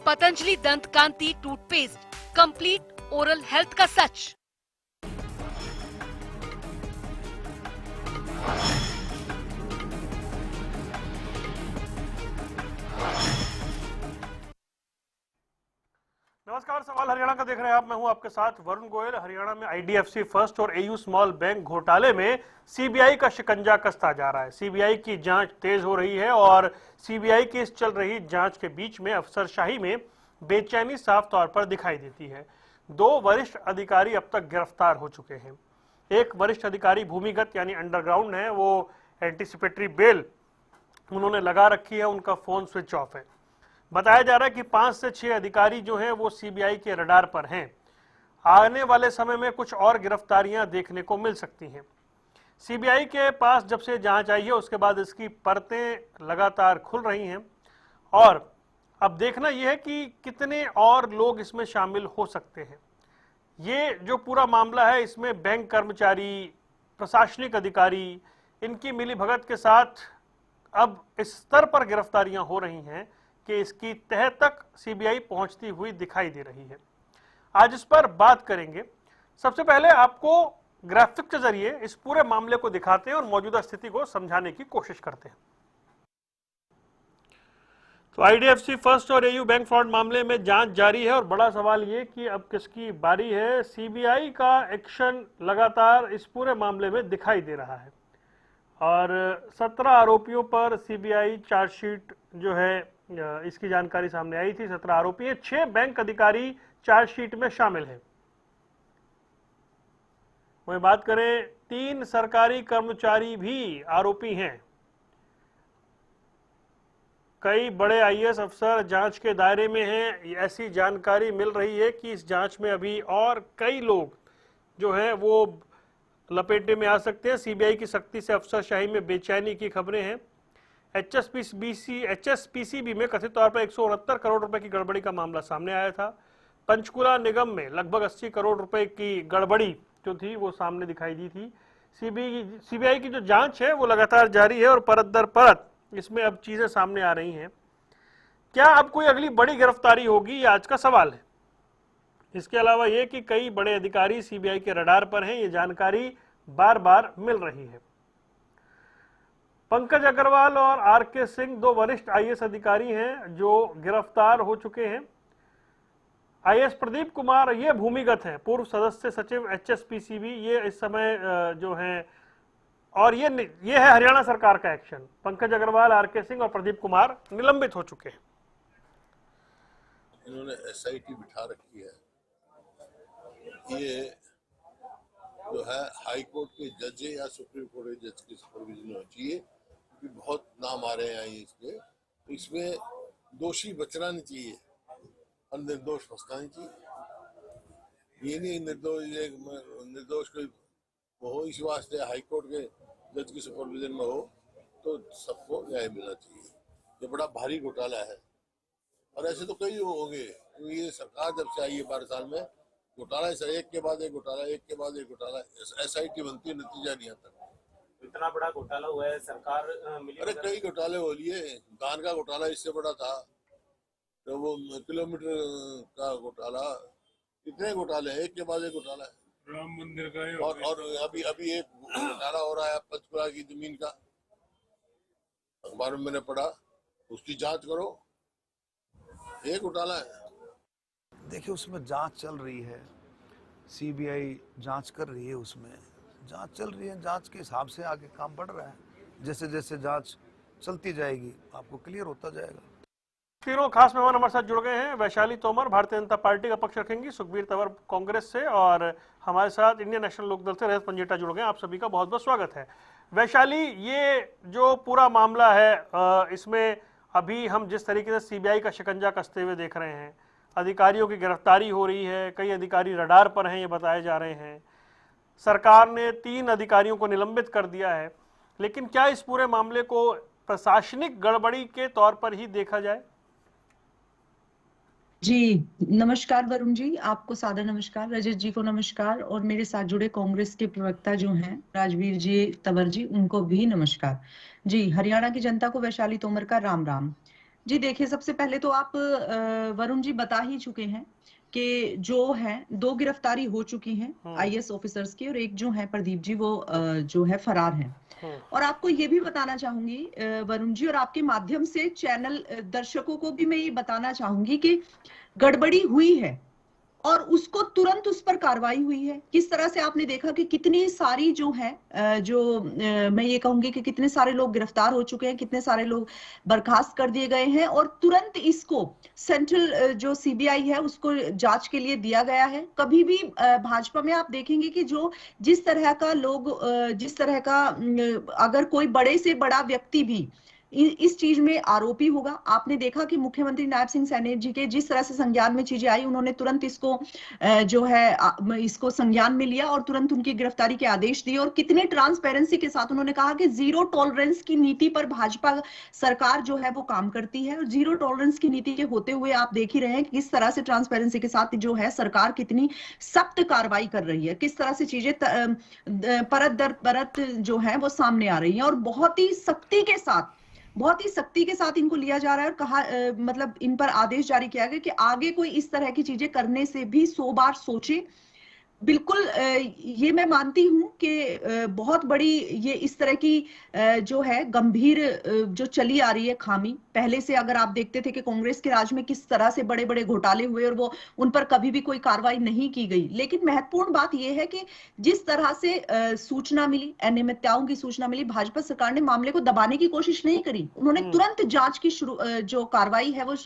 पतंजलि दंत कांति toothpaste, complete oral health का सच। नमस्कार, सवाल हरियाणा का देख रहे हैं आप। मैं हूं आपके साथ वरुण गोयल। हरियाणा में आईडीएफसी फर्स्ट और एयू स्मॉल बैंक घोटाले में सीबीआई का शिकंजा कसता जा रहा है। सीबीआई की जांच तेज हो रही है और सीबीआई की इस चल रही जांच के बीच में अफसरशाही में बेचैनी साफ तौर पर दिखाई देती है। 2 वरिष्ठ अधिकारी अब तक गिरफ्तार हो चुके हैं। एक वरिष्ठ अधिकारी भूमिगत यानी अंडरग्राउंड है, वो एंटीसिपेटरी बेल उन्होंने लगा रखी है, उनका फोन स्विच ऑफ है। बताया जा रहा है कि 5 से 6 अधिकारी जो हैं वो सीबीआई के रडार पर हैं। आने वाले समय में कुछ और गिरफ्तारियां देखने को मिल सकती हैं। सीबीआई के पास जब से जांच आई है उसके बाद इसकी परतें लगातार खुल रही हैं और अब देखना यह है कि कितने और लोग इसमें शामिल हो सकते हैं। ये जो पूरा मामला है इसमें बैंक कर्मचारी, प्रशासनिक अधिकारी, इनकी मिलीभगत के साथ अब इस स्तर पर गिरफ्तारियां हो रही हैं कि इसकी तह तक सीबीआई पहुंचती हुई दिखाई दे रही है। आज इस पर बात करेंगे। सबसे पहले आपको ग्राफिक के जरिए इस पूरे मामले को दिखाते हैं और मौजूदा स्थिति को समझाने की कोशिश करते हैं। तो आईडीएफसी फर्स्ट और एयू बैंक फ्रॉड मामले में जांच जारी है और बड़ा सवाल ये कि अब किसकी बारी है। सीबीआई का एक्शन लगातार इस पूरे मामले में दिखाई दे रहा है और 17 आरोपियों पर सीबीआई चार्जशीट जो है इसकी जानकारी सामने आई थी। 17 आरोपी हैं, 6 बैंक अधिकारी चार्जशीट में शामिल हैं। वहीं बात करें 3 सरकारी कर्मचारी भी आरोपी हैं। कई बड़े आईएएस अफसर जांच के दायरे में हैं। ऐसी जानकारी मिल रही है कि इस जांच में अभी और कई लोग जो हैं वो लपेटे में आ सकते हैं। सीबीआई की सख्ती से अफसरशाही में बेचैनी की खबरें हैं। एचएसपीसीबी में कथित तौर पर 169 करोड़ रुपए की गड़बड़ी का मामला सामने आया था। पंचकुला निगम में लगभग 80 करोड़ रुपए की गड़बड़ी जो थी वो सामने दिखाई दी थी। सीबीआई की जो जांच है वो लगातार जारी है और परत दर परत इसमें अब चीजें सामने आ रही हैं। क्या अब कोई अगली बड़ी गिरफ्तारी होगी, ये आज का सवाल है। इसके अलावा ये कि कई बड़े अधिकारी सीबीआई के रडार पर हैं, ये जानकारी बार बार मिल रही है। पंकज अग्रवाल और आरके सिंह 2 वरिष्ठ आईएएस अधिकारी हैं जो गिरफ्तार हो चुके हैं। आईएएस प्रदीप कुमार ये भूमिगत हैं, पूर्व सदस्य सचिव एचएसपीसीबी, ये इस समय जो हैं, और ये है हरियाणा सरकार का एक्शन। पंकज अग्रवाल, आरके सिंह और प्रदीप कुमार निलंबित हो चुके हैं। इन्होंने एसआईटी बिठा रखी है। ये जो है हाई कोर्ट के जज या सुप्रीम कोर्ट के जज की सुपरविजन होनी चाहिए, क्योंकि बहुत नाम आ रहे हैं इसके। तो इसमें दोषी बचना नहीं चाहिए और निर्दोष फंसना नहीं चाहिए। ये नहीं निर्दोष कोई हो, इस वास्ते हाई कोर्ट के जज की सुपरविजन में हो तो सबको न्याय मिलना चाहिए। ये बड़ा भारी घोटाला है और ऐसे तो कई होंगे। ये सरकार जब से आई है 12 साल में घोटाला एक के बाद एक घोटाला, एक के बाद एक घोटाला, एसआईटी बनती है, नतीजा नहीं आता। इतना बड़ा घोटाला हुआ है, सरकार अरे कई घोटाले हो लिए। कान का घोटाला इससे बड़ा था, तो वो किलोमीटर का घोटाला, इतने घोटाले हैं, एक के बाद एक घोटाला है। राम मंदिर का और अभी एक घोटाला हो रहा है पंचकुला की जमीन का, अखबार में मैंने पढ़ा, उसकी जांच करो। एक घोटाला है। देखिए उसमें जांच चल रही है, सीबीआई जांच कर रही है, उसमें जांच चल रही है, जांच के हिसाब से आगे काम बढ़ रहा है। जैसे जैसे जांच चलती जाएगी आपको क्लियर होता जाएगा। तीनों खास मेहमान हमारे साथ जुड़ गए हैं। वैशाली तोमर भारतीय जनता पार्टी का पक्ष रखेंगी, सुखबीर तंवर कांग्रेस से, और हमारे साथ इंडियन नेशनल लोकदल से रजत पंजेटा जुड़ गए। आप सभी का बहुत बहुत स्वागत है। वैशाली, ये जो पूरा मामला है इसमें अभी हम जिस तरीके से सीबीआई का शिकंजा कसते हुए देख रहे हैं, अधिकारियों की गिरफ्तारी हो रही है, कई अधिकारी रडार पर हैं ये बताए जा रहे हैं, सरकार ने 3 अधिकारियों को निलंबित कर दिया है, लेकिन क्या इस पूरे मामले को प्रशासनिक गड़बड़ी के तौर पर ही देखा जाए? जी नमस्कार वरुण जी, आपको सादर नमस्कार, रजत जी को नमस्कार, और मेरे साथ जुड़े कांग्रेस के प्रवक्ता जो हैं राजवीर जी, तंवर जी, उनको भी नमस्कार। जी, हरियाणा की जनता को वैशाली तोमर का राम राम। जी देखिए, सबसे पहले तो आप वरुण जी बता ही चुके हैं कि जो है 2 गिरफ्तारी हो चुकी हैं आईएएस ऑफिसर्स की, और एक जो है प्रदीप जी वो जो है फरार हैं। और आपको ये भी बताना चाहूंगी वरुण जी, और आपके माध्यम से चैनल दर्शकों को भी मैं ये बताना चाहूंगी कि गड़बड़ी हुई है और उसको तुरंत उस पर कार्रवाई हुई है। किस तरह से आपने देखा कि कितनी सारी जो है मैं ये कहूंगी कि कितने सारे लोग गिरफ्तार हो चुके हैं, कितने सारे लोग बर्खास्त कर दिए गए हैं, और तुरंत इसको सेंट्रल जो सीबीआई है उसको जांच के लिए दिया गया है। कभी भी भाजपा में आप देखेंगे कि जो जिस तरह का लोग जिस तरह का अगर कोई बड़े से बड़ा व्यक्ति भी इस चीज में आरोपी होगा, आपने देखा कि मुख्यमंत्री नायब सिंह सैनी जी के जिस तरह से संज्ञान में चीजें आई, उन्होंने तुरंत इसको जो है इसको संज्ञान में लिया और तुरंत उनकी गिरफ्तारी के आदेश दिए, और कितने ट्रांसपेरेंसी के साथ उन्होंने कहा कि जीरो टॉलरेंस की नीति पर भाजपा सरकार जो है वो काम करती है। और जीरो टॉलरेंस की नीति के होते हुए आप देख ही रहे हैं कि किस तरह से ट्रांसपेरेंसी के साथ जो है सरकार कितनी सख्त कार्रवाई कर रही है, किस तरह से चीजें परत दर परत जो है वो सामने आ रही है, और बहुत ही सख्ती के साथ इनको लिया जा रहा है। और कहा मतलब इन पर आदेश जारी किया गया कि आगे कोई इस तरह की चीजें करने से भी 100 बार सोचे। बिल्कुल ये मैं मानती हूं कि बहुत बड़ी ये इस तरह की जो है गंभीर जो चली आ रही है खामी, पहले से अगर आप देखते थे कि कांग्रेस के राज में किस तरह से बड़े बड़े घोटाले हुए और वो उन पर कभी भी कोई कार्रवाई नहीं की गई। लेकिन महत्वपूर्ण बात यह है कि जिस तरह से सूचना मिली, अनियमितताओं की सूचना मिली, भाजपा सरकार ने मामले को दबाने की कोशिश नहीं करी। उन्होंने तुरंत जांच की जो कार्रवाई है वो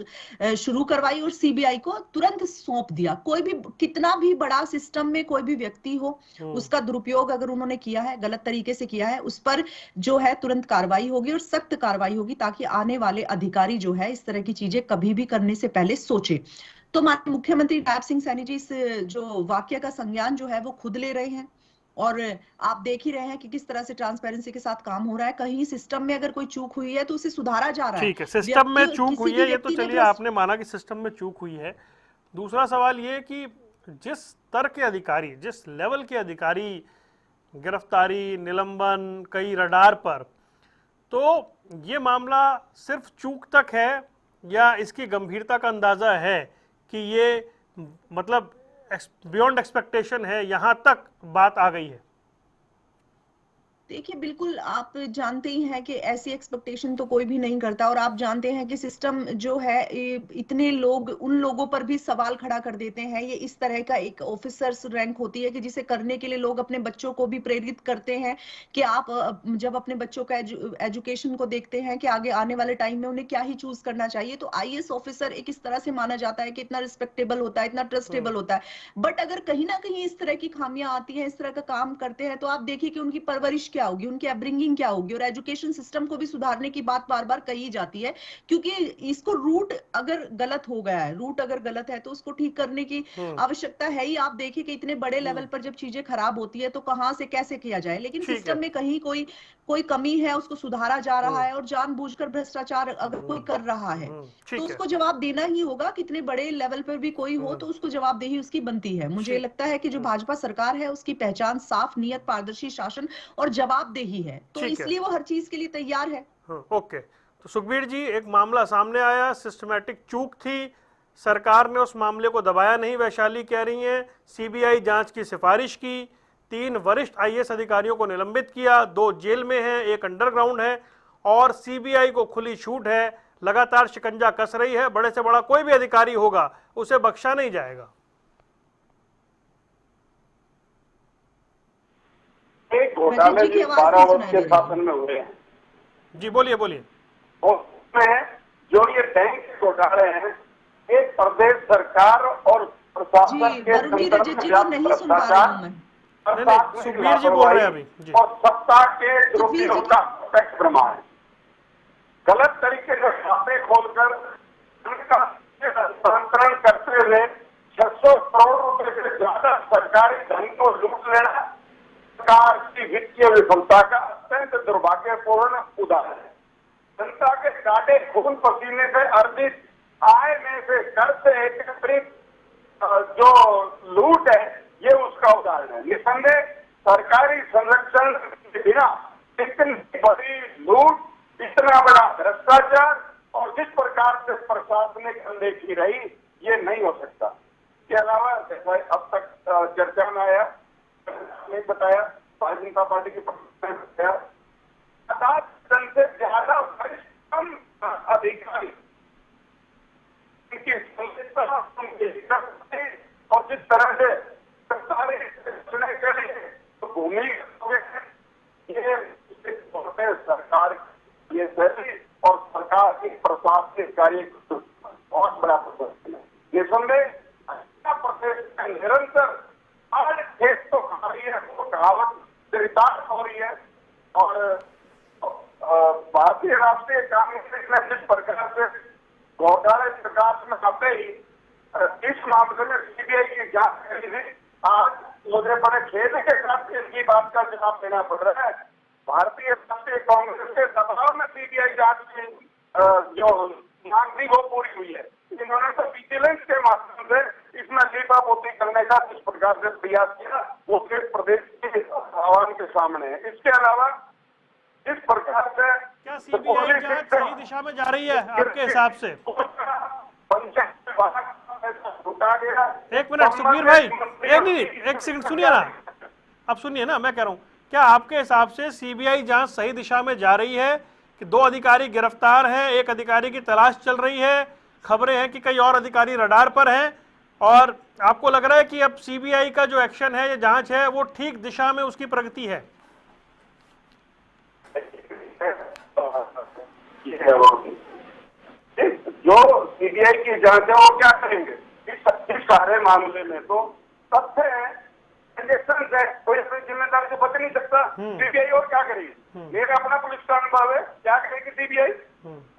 शुरू करवाई और सीबीआई को तुरंत सौंप दिया। कोई भी कितना भी बड़ा सिस्टम में कोई भी व्यक्ति हो, उसका दुरुपयोग अगर उन्होंने किया है, गलत तरीके से किया है, उस पर जो है तुरंत कार्रवाई होगी और सख्त कार्रवाई होगी, ताकि आने वाले अधिकारी जो है इस तरह की चीजें कभी भी करने से पहले सोचे। तो माननीय मुख्यमंत्री नायब सिंह सैनी जी इस जो वाक्य का संज्ञान जो है वो खुद ले रहे हैं, और आप देख ही रहे हैं कि किस तरह से ट्रांसपेरेंसी के साथ काम हो रहा है। कहीं सिस्टम में अगर कोई चूक हुई है तो उसे सुधारा जा रहा है। ठीक है, सिस्टम में चूक हुई है, ये तो चलिए भ्रष्ट आपने माना कि सिस्टम में चूक हुई है। दूसरा सवाल ये कि जिस स्तर के अधिकारी, जिस लेवल के अधिकारी गिरफ्तारी, निलंबन, कई रडार पर, तो ये मामला सिर्फ चूक तक है या इसकी गंभीरता का अंदाजा है कि ये मतलब बियॉन्ड एक्सपेक्टेशन है, यहाँ तक बात आ गई है? देखिए, बिल्कुल आप जानते ही हैं कि ऐसी एक्सपेक्टेशन तो कोई भी नहीं करता, और आप जानते हैं कि सिस्टम जो है इतने लोग उन लोगों पर भी सवाल खड़ा कर देते हैं। ये इस तरह का एक ऑफिसर्स रैंक होती है कि जिसे करने के लिए लोग अपने बच्चों को भी प्रेरित करते हैं कि आप जब अपने बच्चों का एजुकेशन को देखते हैं कि आगे आने वाले टाइम में उन्हें क्या ही चूज करना चाहिए, तो आईएएस ऑफिसर एक इस तरह से माना जाता है कि इतना रिस्पेक्टेबल होता है, इतना ट्रस्टेबल होता है। बट अगर कहीं ना कहीं इस तरह की खामियां आती हैं, इस तरह का काम करते हैं, तो आप देखिए कि उनकी परवरिश क्या होगी, उनकी अपब्रिंगिंग क्या होगी। और एजुकेशन सिस्टम को भी सुधारने की बात बार बार कही जाती है, क्योंकि इसको रूट अगर गलत हो गया है, रूट अगर गलत है तो उसको ठीक करने की आवश्यकता है ही। आप देखिए कि इतने बड़े लेवल पर जब चीजें खराब होती है तो कहां से कैसे किया जाए, लेकिन सिस्टम में कहीं कोई कमी है, उसको सुधारा जा रहा है, और जानबूझकर भ्रष्टाचार अगर कोई कर रहा है तो उसको जवाब देना ही होगा। कितने बड़े लेवल पर भी कोई हो तो उसको जवाबदेही उसकी बनती है। मुझे लगता है कि जो भाजपा सरकार है उसकी पहचान साफ नीयत, पारदर्शी शासन और जवाबदेही है, तो इसलिए वो हर चीज के लिए तैयार है। ओके, तो सुखबीर जी, एक मामला सामने आया, सिस्टमैटिक चूक थी, सरकार ने उस मामले को दबाया नहीं, वैशाली कह रही हैं। सीबीआई जांच की सिफारिश की, 3 वरिष्ठ आईएएस अधिकारियों को निलंबित किया, 2 जेल में हैं, 1 अंडरग्राउंड है, और सीबीआई को खुली छूट है, लगातार शिकंजा कस रही है। बड़े से बड़ा कोई भी अधिकारी होगा उसे बख्शा नहीं जाएगा। एक घोटाले जो 12 वर्ष के शासन में हुए हैं। जी बोलिए बोलिए। उसमें जो ये बैंक के घोटाले हैं, एक प्रदेश सरकार और प्रशासन के सुखबीर जी बोल रहे हैं अभी जी। और सत्ता के दुरुपयोग का प्रत्यक्ष प्रमाण है। गलत तरीके से खाते खोलकर उनका हस्तांतरण करते हुए 600 करोड़ रुपए से ज्यादा सरकारी धन को लूट लेना सरकार की वित्तीय विफलता का अत्यंत दुर्भाग्यपूर्ण उदाहरण है। जनता के काटे खून पसीने से अर्जित आय में से कर से एकत्रित जो लूट है, ये उसका उदाहरण है। निसंदेह सरकारी संरक्षण के बिना इतनी बड़ी लूट, इतना बड़ा भ्रष्टाचार और जिस प्रकार रही, ये नहीं हो सकता। इसके अलावा जैसा अब तक चर्चा में आया, नहीं बताया, भारतीय जनता पार्टी के प्रवक्ता ने बताया, 50 जन से ज्यादा वरिष्ठ अधिकारी और जिस तरह से तो भूमि ये सरकार ये सही और सरकार के प्रशासनिक कार्य बहुत बड़ा प्रदर्शन है। निसंदेह प्रदेश में निरंतर हर खेत तो खा रही है, वो कहावत चरितार्थ हो रही है। और भारतीय राष्ट्रीय कांग्रेस ने जिस प्रकार से घोटाले प्रकाश में आते ही इस मामले में सीबीआई की जांच करी थी, आज मुझे बड़े खेद के साथ इनकी बात का जवाब देना पड़ रहा है। भारतीय राष्ट्रीय कांग्रेस के दबाव में सीबीआई जांच की जो मांग थी वो पूरी हुई है। इन्होंने तो विजिलेंस के माध्यम से इसमें लीपापोती करने का जिस प्रकार से प्रयास किया वो सिर्फ प्रदेश के आवाम के सामने है। इसके अलावा इस प्रकार से क्या सीबीआई जांच सही दिशा में जा रही है आपके हिसाब से? एक मिनट सुखबीर भाई, एक सेकंड सुनिए ना, अब सुनिए ना, मैं कह रहा हूँ क्या आपके हिसाब से सीबीआई जांच सही दिशा में जा रही है कि 2 अधिकारी गिरफ्तार हैं, 1 अधिकारी की तलाश चल रही है, खबरें हैं कि कई और अधिकारी रडार पर हैं, और आपको लग रहा है कि अब सीबीआई का जो एक्शन है, ये जांच है, वो ठीक दिशा में उसकी प्रगति है? जो सीबीआई की जांच है वो क्या करेंगे इस सारे मामले में? तो तथ्य है, कोई अपनी जिम्मेदारी से बच नहीं सकता। सीबीआई और क्या करेगी? मेरा अपना पुलिस का अनुभव है, क्या करेगी सीबीआई?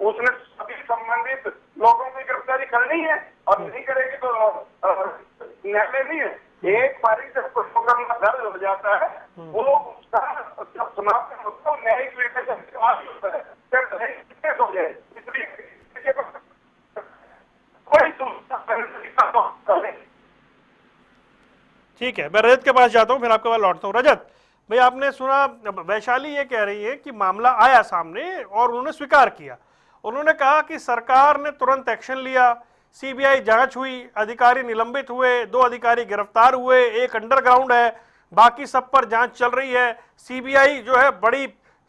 उसने सभी संबंधित लोगों की गिरफ्तारी करनी है और नहीं करेगी तो न्यायालय नहीं है। एक बारी जब मुकदमा दर्ज हो जाता है वो उसका जब समाप्त होता है न्यायिक विवेचन के बाद होता है, फिर हो जाए। इसलिए कोई ठीक है, मैं रजत के पास जाता हूं, फिर आपके पास लौटता हूं। रजत भाई, आपने सुना वैशाली ये कह रही है कि मामला आया सामने और उन्होंने स्वीकार किया। उन्होंने कहा कि सरकार ने तुरंत एक्शन लिया, सीबीआई जांच हुई, अधिकारी निलंबित हुए, 2 अधिकारी गिरफ्तार हुए, 1 अंडरग्राउंड है, बाकी सब पर जांच चल रही है। सीबीआई जो है बड़ी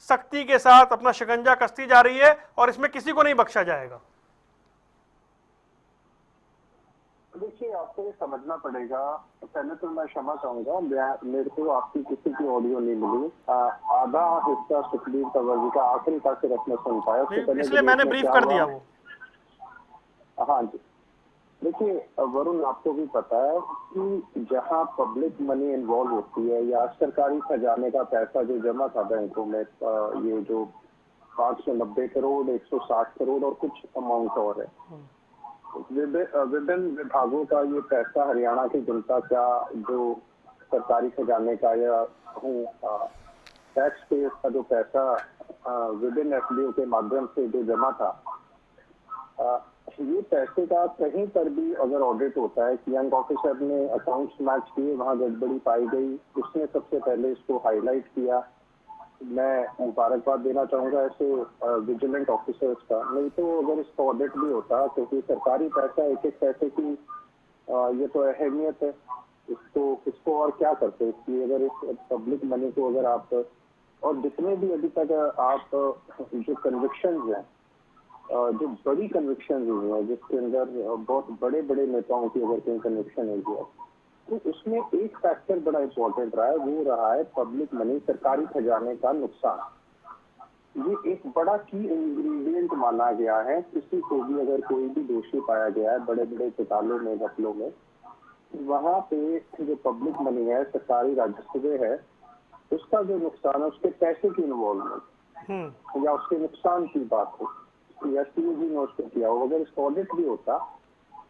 सख्ती के साथ अपना शिकंजा कसती जा रही है और इसमें किसी को नहीं बख्शा जाएगा। देखिए, आपको ये समझना पड़ेगा, पहले तो मैं क्षमा चाहूंगा, मेरे को आपकी किसी की ऑडियो नहीं मिली। आधा हिस्सा सुखबीर तंवर जी का आखिरी तक सिर्फ मैं सुन पाया, इसलिए मैंने ब्रीफ कर दिया वो। हाँ जी, देखिए वरुण, आपको भी पता है कि जहां पब्लिक मनी इन्वॉल्व होती है या सरकारी खजाने का पैसा जो जमा था बैंकों में, ये जो 590 करोड़, 160 करोड़ और कुछ अमाउंट और है, विभिन्न विभागों का ये पैसा हरियाणा की जनता का जो सरकारी खजाने का या टैक्स पेयर्स का जो पैसा विभिन्न एफडीओ के माध्यम से जो जमा था, ये पैसे का कहीं पर भी अगर ऑडिट होता है कि यंग ऑफिसर ने अकाउंट्स मैच किए, वहां गड़बड़ी पाई गई, उसने सबसे पहले इसको हाईलाइट किया। मैं मुबारकबाद देना चाहूंगा ऐसे विजिलेंट ऑफिसर्स का। नहीं तो अगर इसका ऑडिट भी होता, क्योंकि सरकारी पैसा, एक एक पैसे की ये तो अहमियत है, इसको और क्या करते हैं, इसलिए अगर इस पब्लिक मनी को अगर आप, और जितने भी अभी तक आप जो कन्विक्शंस हैं, जो बड़ी कन्विक्शन हुई है जिसके अंदर बहुत बड़े बड़े नेताओं की अगर कहीं कन्विक्शन हुई है, तो उसमें एक फैक्टर बड़ा इंपॉर्टेंट रहा है, वो रहा है पब्लिक मनी, सरकारी खजाने का नुकसान। ये एक बड़ा की इंग्रेडिएंट माना गया है। किसी को भी अगर कोई भी दोषी पाया गया है बड़े बड़े घोटालों में, घपलों में, वहां पे जो पब्लिक मनी है, सरकारी राजस्व है, उसका जो नुकसान है, उसके पैसे की इन्वॉल्वमेंट या उसके नुकसान की बात हो या सीएजी ने उसको किया हो, अगर इसका ऑडिट भी होता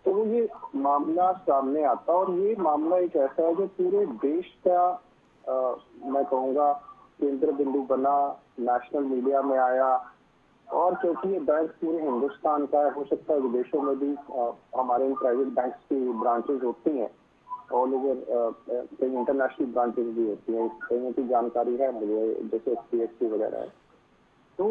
तो ये मामला सामने आता। और ये मामला एक ऐसा है जो पूरे देश का मैं कहूँगा केंद्र बिंदु बना, नेशनल मीडिया में आया, और क्योंकि ये बैंक पूरे हिंदुस्तान का है, हो सकता है विदेशों में भी हमारे इन प्राइवेट बैंक की ब्रांचेज होती हैं, ऑल ओवर कई इंटरनेशनल ब्रांचेज भी होती हैं, कहीं की जानकारी है मुझे, जैसे SPSC वगैरह है। तो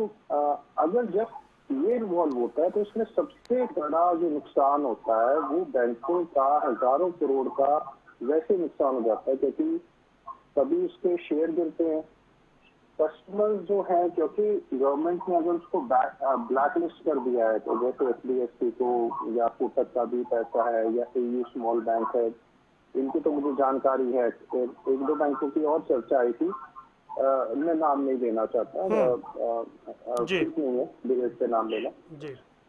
अगर जब ये इन्वॉल्व होता है तो इसमें सबसे बड़ा जो नुकसान होता है वो बैंकों का हजारों करोड़ का वैसे नुकसान हो जाता है, क्योंकि कभी उसके शेयर गिरते हैं, कस्टमर्स जो है, क्योंकि गवर्नमेंट ने अगर उसको ब्लैक लिस्ट कर दिया है, तो जैसे एचडीएफसी को या कोटक का भी पैसा है या एयू स्मॉल बैंक है, इनकी तो मुझे जानकारी है। एक दो बैंकों की और चर्चा आई थी, मैं नाम नहीं देना चाहता, ठीक नहीं है डिबेट पे नाम लेना।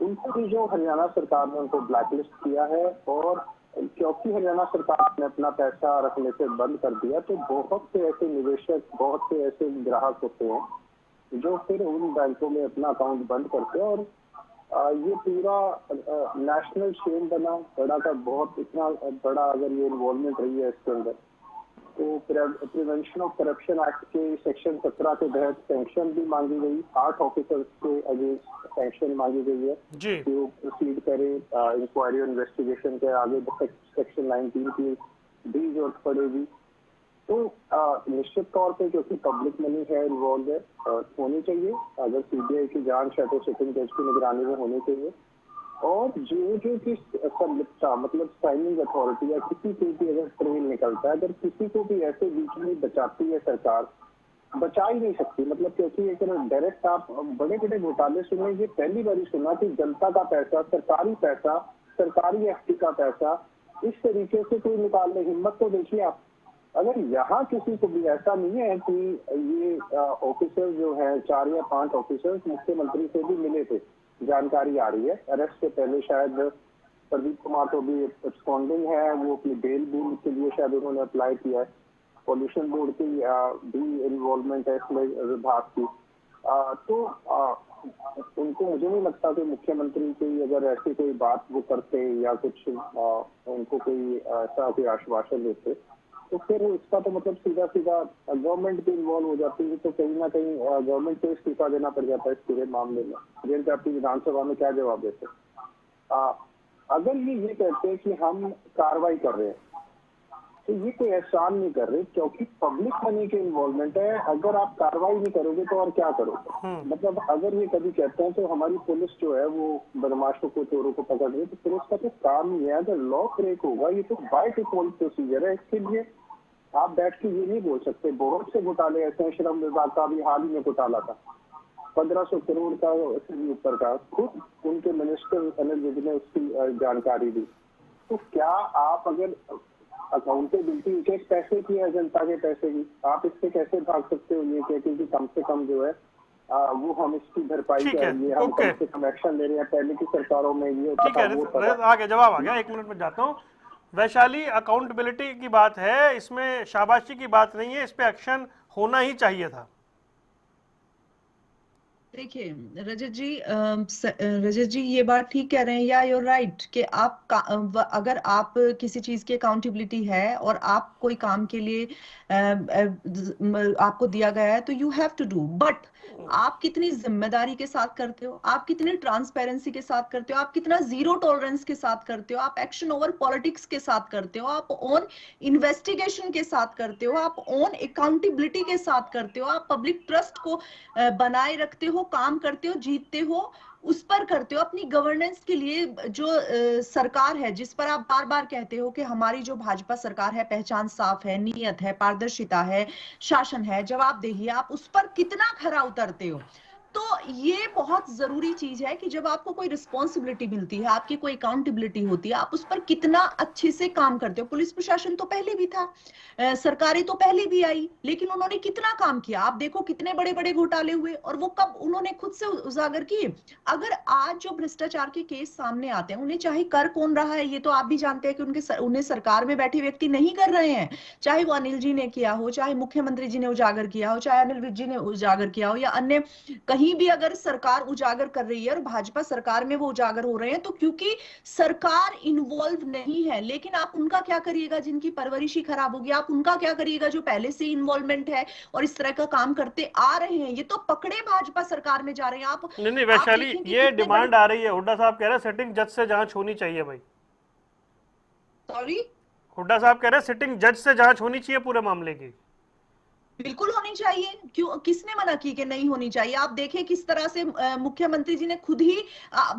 उनको भी जो हरियाणा सरकार ने उनको ब्लैकलिस्ट किया है, और क्योंकि हरियाणा सरकार ने अपना पैसा रखने से बंद कर दिया, तो बहुत से ऐसे निवेशक, बहुत से ऐसे ग्राहक होते हैं जो फिर उन बैंकों में अपना अकाउंट बंद करते हैं, और ये पूरा नेशनल शेम बना बड़ा का बहुत, इतना बड़ा अगर ये इन्वॉल्वमेंट रही है इसके अंदर, तो प्रिवेंशन ऑफ करप्शन एक्ट के सेक्शन 17 के तहत सैंक्शन भी मांगी गई, 8 ऑफिसर्स के अगेंस्ट सैंक्शन मांगी गई है कि वो प्रोसीड करें इंक्वायरी और इन्वेस्टिगेशन के आगे। सेक्शन 19 की भी जरूरत पड़ेगी। तो निश्चित तौर पे क्योंकि पब्लिक मनी है इन्वॉल्व है, होनी चाहिए। अगर सीबीआई की जांच है तो सिटिंग जज की निगरानी में होनी चाहिए, और जो कि संलिप्तता मतलब साइनिंग अथॉरिटी या किसी को भी अगर ट्रेल निकलता है, अगर किसी को भी ऐसे बीच में बचाती है सरकार, बचा ही नहीं सकती। मतलब क्योंकि एक डायरेक्ट आप बड़े बड़े घोटाले सुने, ये पहली बार सुना कि जनता का पैसा, सरकारी एफडी का पैसा इस तरीके से कोई निकालने हिम्मत तो देखिए आप। अगर यहाँ किसी को भी ऐसा नहीं है कि ये ऑफिसर जो है 4 या 5 ऑफिसर्स मुख्यमंत्री से भी मिले थे, जानकारी आ रही है। अरेस्ट से पहले शायद प्रदीप कुमार तो भी एब्सकॉन्डिंग है, वो अपनी बेल बूल के लिए शायद उन्होंने अप्लाई किया है। पॉल्यूशन बोर्ड की भी इन्वॉल्वमेंट है इसमें विभाग की। तो उनको मुझे नहीं लगता कि मुख्यमंत्री की अगर ऐसी कोई बात वो करते या कुछ उनको कोई ऐसा कोई आश्वासन देते, तो फिर इसका तो मतलब सीधा सीधा गवर्नमेंट भी इन्वॉल्व हो जाती है, तो कहीं ना कहीं गवर्नमेंट को इस्तीफा देना पड़ जाता है इस पूरे मामले में। जेल जाती विधानसभा में क्या जवाब देते? अगर ये कहते हैं कि हम कार्रवाई कर रहे हैं, तो ये कोई एहसान नहीं कर रहे, क्योंकि पब्लिक मनी के इन्वॉल्वमेंट है। अगर आप कार्रवाई नहीं करोगे तो और क्या करोगे? मतलब अगर ये कभी कहते हैं तो हमारी पुलिस जो है वो बदमाशों को, चोरों को पकड़ रही है, तो पुलिस का तो काम ही है। अगर लॉ ब्रेक होगा, ये तो बाय डिफॉल्ट प्रोसीजर है। इसके लिए आप बैठ के ये नहीं बोल सकते। बहुत से घोटाले ऐसे हैं, श्रम विभाग का भी हाल ही में घोटाला था 1500 करोड़ का से ऊपर का, खुद उनके मिनिस्टर अनिल विज ने उसकी जानकारी दी। तो क्या आप अगर अकाउंटेबिलिटी एक पैसे की है, जनता के पैसे की, आप इससे कैसे भाग सकते हो? ये कहते कि कम से कम जो है वो हम इसकी भरपाई कर रही है, हम कम से कम एक्शन ले रहे हैं। पहले की सरकारों में ये आगे जवाब आ गया। 1 मिनट में जाता हूँ। वैशाली, अकाउंटेबिलिटी की बात है, इसमें शाबाशी की बात नहीं है, इस पे एक्शन होना ही चाहिए था। देखिए रजत जी ये बात ठीक कह रहे हैं, या यूर राइट कि अगर आप किसी चीज की अकाउंटेबिलिटी है और आप कोई काम के लिए आपको दिया गया है तो you have to do, but आप कितनी जिम्मेदारी के साथ करते हो, आप कितनी ट्रांसपेरेंसी के साथ करते हो, आप कितना जीरो टॉलरेंस के साथ करते हो, आप एक्शन ओवर पॉलिटिक्स के साथ करते हो, आप ऑन इन्वेस्टिगेशन के साथ करते हो, आप ऑन अकाउंटेबिलिटी के साथ करते हो, आप पब्लिक ट्रस्ट को बनाए रखते हो, काम करते हो, जीतते हो, उस पर करते हो। अपनी गवर्नेंस के लिए जो सरकार है, जिस पर आप बार बार कहते हो कि हमारी जो भाजपा सरकार है, पहचान साफ है, नियत है, पारदर्शिता है, शासन है, जवाबदेही है, आप उस पर कितना खरा उतरते हो। तो ये बहुत जरूरी चीज है कि जब आपको कोई रिस्पॉन्सिबिलिटी मिलती है, आपकी कोई अकाउंटेबिलिटी होती है, आप उस पर कितना अच्छे से काम करते हो। पुलिस प्रशासन तो पहले भी था, सरकारें तो पहले भी आई, लेकिन उन्होंने कितना काम किया। आप देखो कितने बड़े बड़े घोटाले हुए, और वो कब उन्होंने खुद से उजागर किए। अगर आज जो भ्रष्टाचार के केस सामने आते हैं, उन्हें चाहे कर कौन रहा है, ये तो आप भी जानते हैं कि उन्हें सरकार में बैठे व्यक्ति नहीं कर रहे हैं। चाहे वो अनिल जी ने किया हो, चाहे मुख्यमंत्री जी ने उजागर किया हो, चाहे अनिल विज जी ने उजागर किया हो, या अन्य कहीं भी अगर सरकार उजागर कर रही है और भाजपा सरकार में वो उजागर हो रहे हैं, तो क्योंकि सरकार इन्वॉल्व नहीं है। लेकिन आप उनका क्या करिएगा जिनकी परवरिश ही खराब होगी? आप उनका क्या करिएगा जो पहले से इन्वॉल्वमेंट है और इस तरह का काम करते आ रहे हैं? ये तो पकड़े भाजपा सरकार में जा रहे हैं। आप नहीं वैशाली, ये डिमांड आ रही है, हुड्डा साहब कह रहे हैं सिटिंग जज से जांच होनी चाहिए भाई। सॉरी, हुड्डा साहब कह रहे हैं सिटिंग जज से जांच होनी चाहिए पूरे मामले की। बिल्कुल होनी चाहिए, क्यों, किसने मना की कि नहीं होनी चाहिए? आप देखें किस तरह से मुख्यमंत्री जी ने खुद ही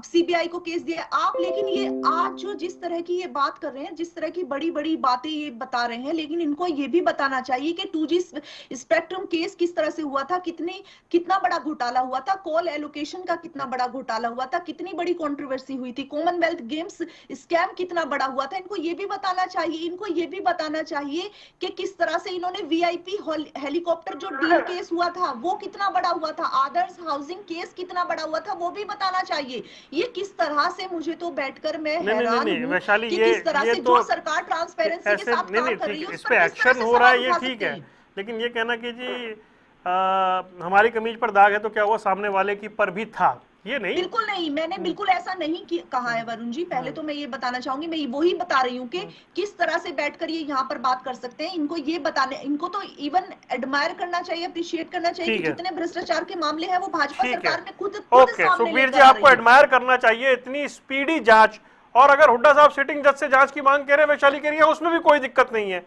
सीबीआई को केस दिया आप, लेकिन ये आज जो जिस तरह की ये बात कर रहे हैं, जिस तरह की बड़ी बड़ी बातें ये बता रहे हैं, लेकिन इनको ये भी बताना चाहिए कि 2G स्पेक्ट्रम केस किस तरह से हुआ था, कितना बड़ा घोटाला हुआ था, कॉल एलोकेशन का कितना बड़ा घोटाला हुआ था, कितनी बड़ी कंट्रोवर्सी हुई थी, कॉमनवेल्थ गेम्स स्कैम कितना बड़ा हुआ था। इनको ये भी बताना चाहिए, इनको ये भी बताना चाहिए कि किस तरह से इन्होंने वीआईपी हेलीकॉप्टर जो डील केस हुआ था वो कितना बड़ा हुआ था, आदर्श हाउसिंग केस कितना बड़ा हुआ था, वो भी बताना चाहिए। ये किस तरह से, मुझे तो बैठकर मैं हैरान हूं वैशाली, कि ये किस तरह से तो जो सरकार ट्रांसपेरेंसी के ऐसे साथ काम कर रही है इस उस पे पर किस तरह एक्शन से हो रहा है, सवाल ये उठा ठीक सकते है, हैं। लेकिन ये कहना कि जी हमारी कमीज पर दाग है तो क्या हुआ, सामने वाले की पर भी था, ये नहीं। बिल्कुल नहीं, मैंने बिल्कुल ऐसा नहीं कहा है वरुण जी। पहले तो मैं ये बताना चाहूंगी, मैं वही बता रही हूँ कि किस तरह से बैठकर ये यहाँ पर बात कर सकते हैं। इनको ये बताने, इनको तो इवन एडमायर करना चाहिए, अप्रिशिएट करना चाहिए कि ठीक है, जितने भ्रष्टाचार के मामले हैं वो भाजपा ठीक है, सरकार में खुद ओके सामने सुखबीर जी, लेकर आ आपको रही है। एडमायर करना चाहिए इतनी स्पीडी जांच। और अगर हुड्डा साहब सिटिंग जज से जांच की मांग कर रहे हैं, वैशाली कह रही है, उसमें भी कोई दिक्कत नहीं है।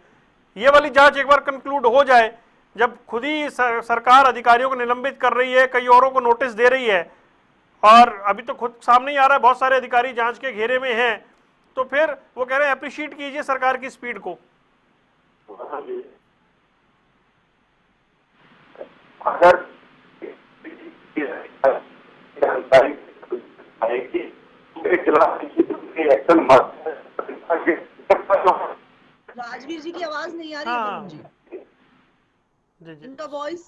ये वाली जांच एक बार कंक्लूड हो जाए, जब खुद ही सरकार अधिकारियों को निलंबित कर रही है, कई औरों को नोटिस दे रही है, और अभी तो खुद सामने ही आ रहा है बहुत सारे अधिकारी जांच के घेरे में हैं, तो फिर वो कह रहे हैं अप्रिशिएट कीजिए सरकार की स्पीड को। अगर राजवीर जी की आवाज नहीं आ रही है हाँ, वरुण जी, जी जी, इनका वॉइस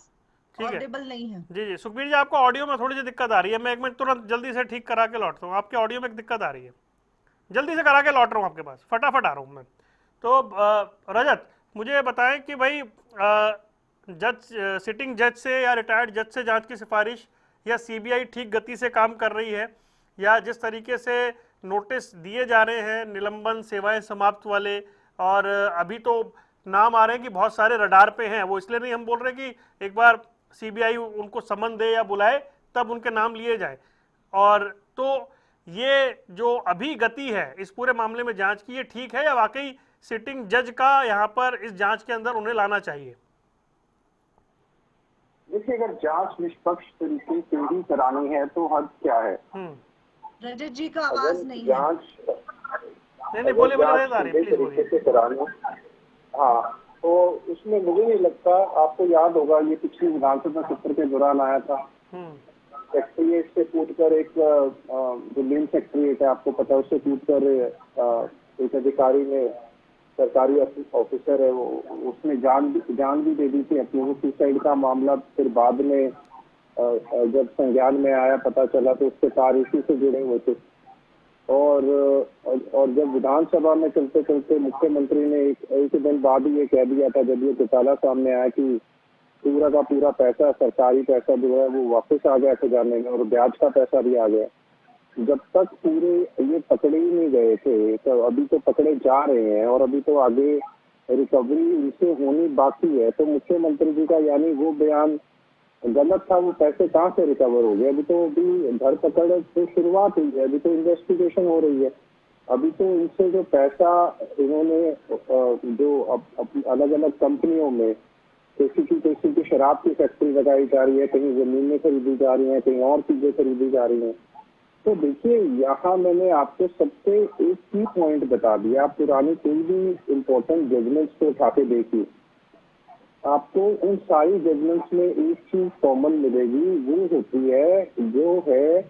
ठीक है, ऑडिबल नहीं है। जी जी। सुखबीर जी, आपको ऑडियो में थोड़ी सी दिक्कत आ रही है, मैं एक मिनट तुरंत जल्दी से ठीक करा के लौटता हूँ। आपके ऑडियो में एक दिक्कत आ रही है, जल्दी से करा के लौट रहा हूँ आपके पास, फटाफट आ रहा हूँ मैं। तो रजत, मुझे बताएं कि भाई जज, सिटिंग जज से या रिटायर्ड जज से जांच की सिफारिश, या सीबीआई ठीक गति से काम कर रही है, या जिस तरीके से नोटिस दिए जा रहे हैं निलंबन, सेवाएं समाप्त वाले, और अभी तो नाम आ रहे हैं कि बहुत सारे रडार पे हैं, वो इसलिए नहीं हम बोल रहे कि एक बार सीबीआई उनको समन दे या बुलाए तब उनके नाम लिए जाए, और तो ये जो अभी गति है इस पूरे मामले में जांच की, ये ठीक है, या वाकई सिटिंग जज का यहाँ पर इस जांच के अंदर उन्हें लाना चाहिए? देखिए, अगर जांच निष्पक्ष तरीके से ही करानी है तो हद क्या है। रजत जी का आवाज नहीं है। जांच नहीं बोले रहे जा रही, प्लीज तरीके बोलिए। से करानी, हाँ, तो उसमें मुझे नहीं लगता, आपको याद होगा ये पिछले विधानसभा सत्र के दौरान आया था, सेक्रेटरीट से कूदकर एक जो मेन सेक्रेटरीट है आपको पता है, उससे कूदकर एक अधिकारी ने, सरकारी ऑफिसर है वो, उसने जान भी दे दी थी अपनी। वो सुसाइड का मामला फिर बाद में जब संज्ञान में आया, पता चला तो उसके तार इसी से जुड़े हुए थे। और जब विधानसभा में चलते चलते मुख्यमंत्री ने एक दिन बाद ही ये कह दिया था, जब ये घोटाला सामने आया, कि पूरा का पूरा पैसा, सरकारी पैसा जो है वो वापस आ गया खजाने में, और ब्याज का पैसा भी आ गया। जब तक पूरे ये पकड़े ही नहीं गए थे, तो अभी तो पकड़े जा रहे हैं, और अभी तो आगे रिकवरी इनसे होनी बाकी है। तो मुख्यमंत्री जी का यानी वो बयान गलत था, वो पैसे कहाँ से रिकवर हो गए? अभी धरपकड़ से शुरुआत हुई है, अभी तो इन्वेस्टिगेशन हो रही है। अभी तो इनसे जो पैसा इन्होंने जो अलग अलग कंपनियों में किसी की शराब की फैक्ट्री लगाई जा रही है, कहीं जमीनें खरीदी जा रही हैं, कहीं और चीजें खरीदी जा रही हैं। तो देखिए, यहाँ मैंने आपको सबसे एक ही पॉइंट बता दिया। आप पुरानी कोई भी इम्पोर्टेंट जजमेंट्स को उठा के देखिए, आपको उन सारी जजमेंट्स में एक चीज कॉमन मिलेगी, वो होती है जो है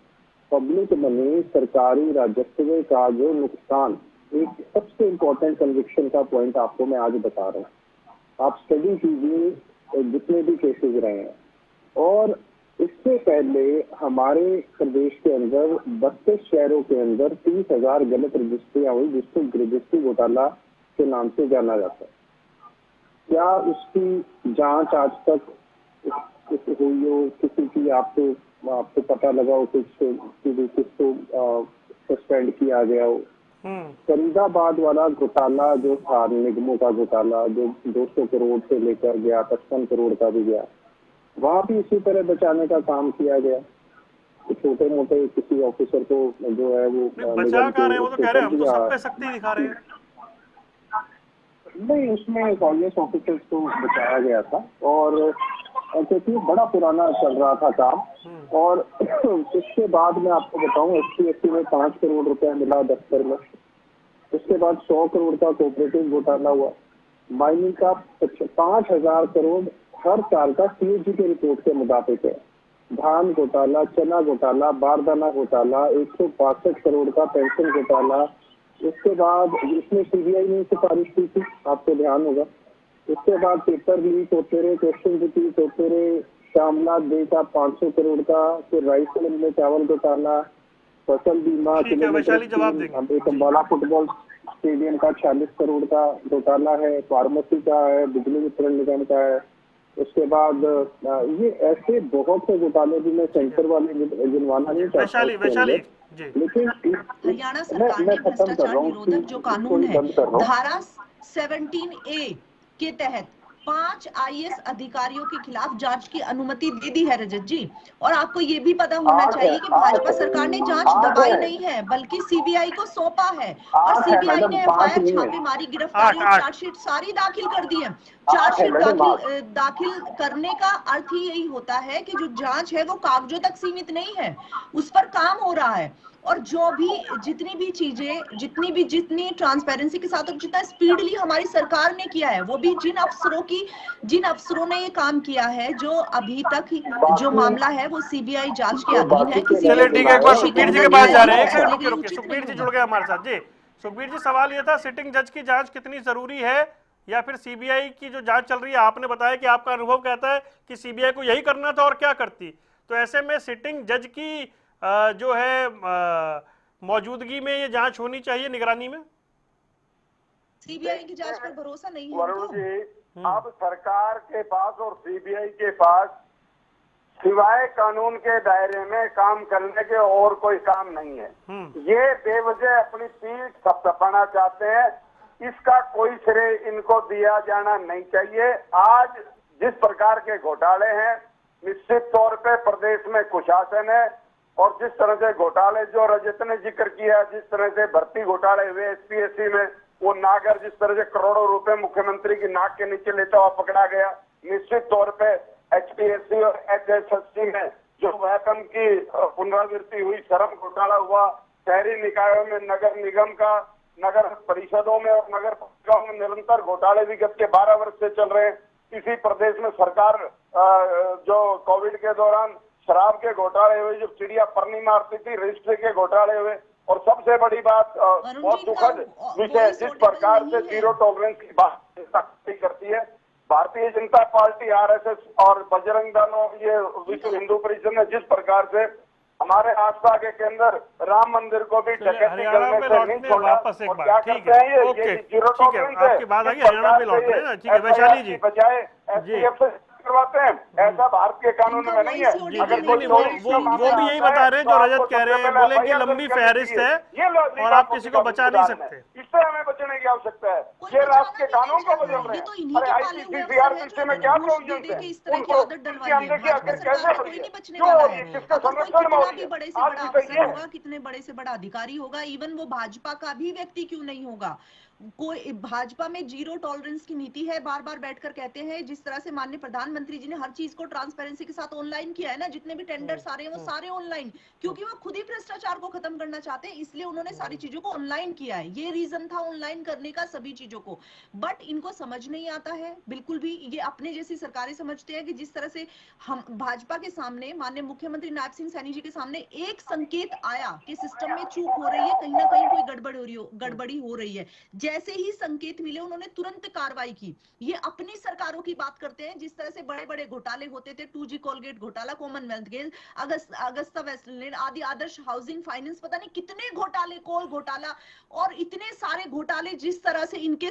पब्लिक मनी, सरकारी राजस्व का जो नुकसान। एक सबसे इम्पोर्टेंट कन्विक्शन का पॉइंट आपको मैं आज बता रहा हूँ, आप स्टडी कीजिए जितने भी केसेस रहे हैं। और इससे पहले हमारे प्रदेश के अंदर 32 शहरों के अंदर 30,000 गलत रजिस्ट्रियां हुई, जिसको रजिस्ट्री घोटाला के नाम से जाना जाता है। क्या उसकी जांच आज तक हुई हो? किसी की आपको पता लगा हो किसको सस्पेंड किया गया हो? फरीदाबाद वाला घोटाला जो था, निगमों का घोटाला, जो 200 करोड़ से लेकर गया 55 करोड़ का भी गया, वहां भी इसी तरह बचाने का काम किया गया। तो छोटे मोटे किसी ऑफिसर को जो है वो बचा कर रहे हैं, वो तो कह रहे हैं हम तो सब पे सख्ती दिखा रहे हैं। नहीं, उसमें IAS ऑफिसर्स को बचाया गया था और क्योंकि बड़ा पुराना चल रहा था काम। और इसके बाद मैं आपको बताऊं, SC में 5 करोड़ रुपया मिला दफ्तर में। उसके बाद 100 करोड़ का कोऑपरेटिव घोटाला हुआ। माइनिंग का 5,000 करोड़ हर साल का CAG के रिपोर्ट के मुताबिक है। धान घोटाला, चना घोटाला, बारदाना घोटाला, 162 करोड़ का पेंशन घोटाला। उसके बाद इसमें CBI ने सिफारिश की थी, आपको ध्यान होगा। उसके बाद पेपर लीक होते रहे, क्वेश्चन रिपीट होते रहे। श्यामनाथ दे का 500 करोड़ का, फिर राइस मिल में चावल घोटाला, फसल बीमा, एक अम्बाला फुटबॉल स्टेडियम का 46 करोड़ का घोटाला है, फार्मेसी का है, बिजली वितरण निगम का है। उसके बाद ये ऐसे बहुत से घोटाले भी मैं सेंटर वाले गिनवाना नहीं चाहता, लेकिन हरियाणा सरकार ने भ्रष्टाचार निरोधक जो कानून है धारा 17A के तहत 5 IAS अधिकारियों के खिलाफ जांच की अनुमति दे दी है रजत जी। और आपको ये भी पता होना चाहिए कि भाजपा सरकार ने जांच दबाई नहीं है बल्कि CBI को सौंपा है और CBI ने FIR, छापेमारी, गिरफ्तारी और चार्जशीट सारी दाखिल कर दी है। चार्जशीट दाखिल करने का अर्थ ही यही होता है कि जो जांच है वो कागजों तक सीमित नहीं है, उस पर काम हो रहा है। और जो भी जितनी ट्रांसपेरेंसी के साथ और जितना स्पीडली हमारी सरकार ने किया है, वो भी जिन अफसरों ने ये काम किया है, जो अभी तक जो मामला है वो CBI जांच के अधीन है। चलिए ठीक है, एक बार सुखबीर जी के पास जा रहे हैं। सुखबीर जी जुड़ गए हमारे साथ। जी सुखबीर जी, सवाल ये था सिटिंग जज की जांच कितनी जरूरी है या फिर CBI की जो जांच चल रही है, आपने बताया कि आपका अनुभव कहता है कि CBI को यही करना था और क्या करती, तो ऐसे में सिटिंग जज की जो है मौजूदगी में ये जांच होनी चाहिए, निगरानी में। CBI की जांच पर भरोसा नहीं है वरुण जी, अब सरकार के पास और CBI के पास सिवाय कानून के दायरे में काम करने के और कोई काम नहीं है। ये बेवजह अपनी पीठ थपथपाना चाहते हैं, इसका कोई श्रेय इनको दिया जाना नहीं चाहिए। आज जिस प्रकार के घोटाले हैं, निश्चित तौर पे प्रदेश में कुशासन है और जिस तरह से घोटाले जो रजत ने जिक्र किया, जिस तरह से भर्ती घोटाले हुए SPSC में, वो नागर जिस तरह से करोड़ों रुपए मुख्यमंत्री की नाक के नीचे लेता हुआ पकड़ा गया, निश्चित तौर पे HPSC और HSSC में जो वेतन की पुनरावृत्ति हुई, श्रम घोटाला हुआ, शहरी निकायों में, नगर निगम का, नगर परिषदों में और नगर पालिकाओं में निरंतर घोटाले विगत के 12 वर्ष से चल रहे हैं। इसी प्रदेश में सरकार जो कोविड के दौरान शराब के घोटाले हुए, जो चिड़िया परनी मारती थी, रजिस्ट्री के घोटाले हुए, और सबसे बड़ी बात बहुत दुखद विषय, जिस प्रकार से जीरो टॉलरेंस की बात करती है भारतीय जनता पार्टी, RSS और बजरंग दलों, ये विश्व हिंदू परिषद ने जिस प्रकार से हमारे आस्था के अंदर राम मंदिर को भी डकैती करने से नहीं छोड़ा, वापस एक और बार क्या ठीक करते हैं है, ओके, जीरो ठीक है, टॉलरेंस आपकी बात आ गई, हरियाणा पे लौट रहे हैं। ठीक है वैशाली जी, बजाय STF से करवाते हैं, ऐसा भारत के कानून में नहीं है। अगर वो भी यही बता रहे हैं जो रजत कह रहे हैं, बोले कि लंबी फहरिस्त है और आप किसी को बचा नहीं सकते। इससे हमें बचने की आवश्यकता है। ये राष्ट्र के कानून को बदल रहे हैं। अरे ICC CRPC में क्या प्रोविजन है, उनको अंदर की आखिर कैसे बची है, क्यों किसका संरक्षण में हो रही है, आज भी सही है। कितने बड़े से बड़ा अधिकारी होगा, इवन वो भाजपा का भी व्यक्ति क्यों नहीं होगा, कोई भाजपा में जीरो टॉलरेंस की नीति है, बार बार बैठकर कहते हैं। जिस तरह से माननीय प्रधानमंत्री जी ने हर चीज को ट्रांसपेरेंसी के साथ ऑनलाइन किया है ना, जितने भी टेंडर सारे हैं वो सारे ऑनलाइन, क्योंकि वो खुद ही भ्रष्टाचार को खत्म करना चाहते हैं, इसलिए उन्होंने सारी चीजों को ऑनलाइन किया है। ये रीजन था ऑनलाइन करने का सभी चीजों को, बट इनको समझ नहीं आता है बिल्कुल भी। ये अपने जैसी सरकारें समझते हैं कि जिस तरह से हम भाजपा के सामने, माननीय मुख्यमंत्री नायब सिंह सैनी जी के सामने एक संकेत आया कि सिस्टम में चूक हो रही है, कहीं ना कहीं कोई गड़बड़ी हो रही है, जैसे ही संकेत मिले उन्होंने तुरंत कार्रवाई की। ये अपनी सरकारों की बात करते हैं, जिस तरह से बड़े बड़े घोटाले होते थे, 2G कोलगेट घोटाला, कॉमनवेल्थ गेम्स, अगस्ता वेस्टलैंड आदि, आदर्श हाउसिंग फाइनेंस, पता नहीं कितने घोटाले, कोल घोटाला और इतने सारे घोटाले जिस तरह से इनके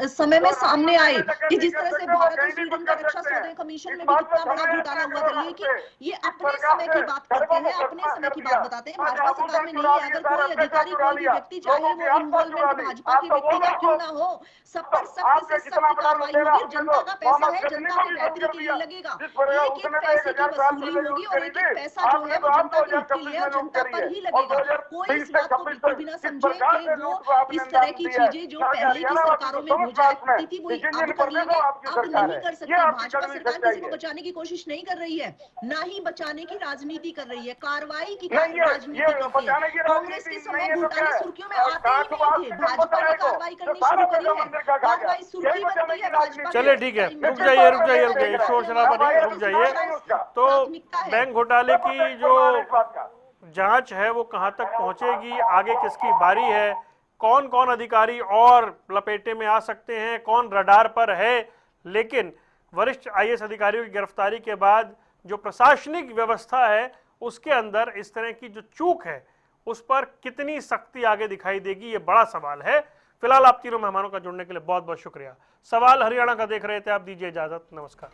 समय में सामने आए कि जिस तरह से भारत और स्वीडन का रक्षा सौदे कमीशन में भी कितना बड़ा घोटाला हुआ था। लेकिन ये अपने समय की बात करते हैं, अपने समय की बात बताते हैं, भाजपा सरकार में नहीं है। अगर कोई अधिकारी, कोई भी व्यक्ति चाहे वो इन्वॉल्वमेंट वाली। भाजपा के व्यक्ति का क्यों ना हो, सब पर सख्त से सख्त कार्रवाई होगी। जनता का पैसा है, जनता की बेहतरी के लिए लगेगा। एक एक पैसे की वसूली होगी और एक एक पैसा जो है वो जनता के हित के लिए और जनता पर ही लगेगा। कोई इस बात को बिल्कुल भी ना समझे कि वो इस तरह की चीजें जो पहले की सरकारों में हो जाया करती थी वही अब कर रही है, अब नहीं कर सकती। भाजपा सरकार किसी को बचाने की कोशिश नहीं कर रही है, ना ही बचाने की राजनीति कर रही है, कार्रवाई की राजनीति करती है। कांग्रेस के समय घोटाले सुर्खियों में आते ही नहीं थे, भाजपा ने कार्रवाई करनी शुरू करी है, कार्रवाई सुर्खी बनती है भाजपा। चलिए ठीक है, रुक जाइए, शोर शराबा नहीं, रुक जाइए। तो बैंक घोटाले की जो जांच है वो कहां तक पहुंचेगी, आगे किसकी बारी है, कौन कौन अधिकारी और लपेटे में आ सकते हैं, कौन रडार पर है, लेकिन वरिष्ठ आईएएस अधिकारियों की गिरफ्तारी के बाद जो प्रशासनिक व्यवस्था है उसके अंदर इस तरह की जो चूक है उस पर कितनी सख्ती आगे दिखाई देगी, ये बड़ा सवाल है। फिलहाल आप तीनों मेहमानों का जुड़ने के लिए बहुत बहुत शुक्रिया। सवाल हरियाणा का देख रहे थे आप, दीजिए इजाजत, नमस्कार।